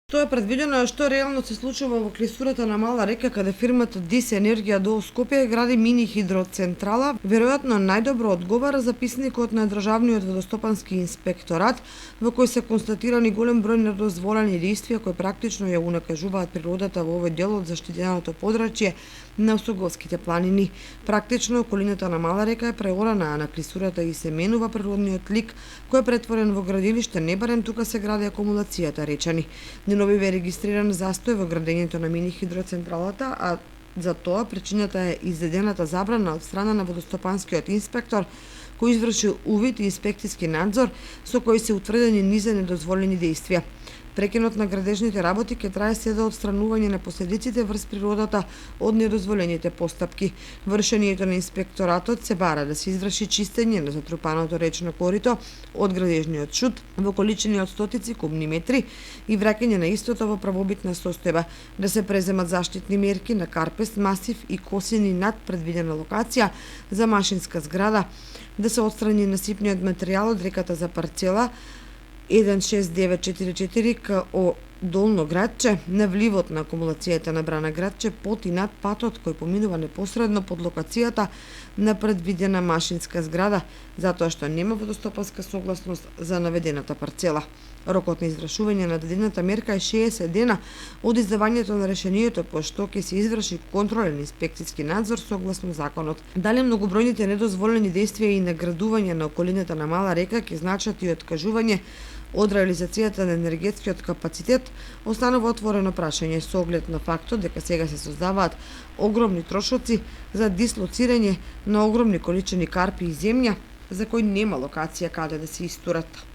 Тоа е предвидено што реално се случува во клисурата на Мала река, каде фирмата ДИС Енергија до Скопје гради мини хидроцентрала, веројатно најдобро одговара записникот на Државниот водостопански инспекторат, во кој се констатирани голем број недозволени действија кои практично ја унакажуваат природата во овој дел од заштитеното подрачје на Осоговските планини. Практично околината на Мала река е преорана, а на клисурата и се менува природниот лик кој е претворен во градилиште, не барем тука се гради акумулацијата, речени. Денови бе регистриран застој во градењето на мини хидроцентралата, а за тоа причината е издадената забрана од страна на водостопанскиот инспектор кој изврши увид и инспекцијски надзор со кој се утврдени низ недозволени действија. Прекинот на градежните работи ќе трае се до отстранување на последиците врз природата од недозволените постапки. Вршењето на инспекторатот се бара да се изврши чистење на затрупаното речно корито од градежниот шут во количини од стотици кубни метри и враќање на истото во правобитна состојба, да се преземат заштитни мерки на карпест, масив и косини над предвидена локација за машинска зграда, да се отстрани насипниот материјал од реката за парцела 16944 КО Долно Градче, на вливот на акумулацијата на Брана Градче под и над патот кој поминува непосредно под локацијата на предвидена машинска зграда, затоа што нема водостопанска согласност за наведената парцела. Рокот на извршување на дадената мерка е 60 дена од издавањето на решението, по што ќе се изврши контролен инспекцијски надзор согласно законот. Дали многобројните недозволени действија и наградување на околината на Мала река ќе значат и откажување од реализацијата на енергетскиот капацитет, останува отворено прашање со оглед на фактот дека сега се создаваат огромни трошоци за дислоцирање на огромни количини карпи и земја за кои нема локација каде да се истурат.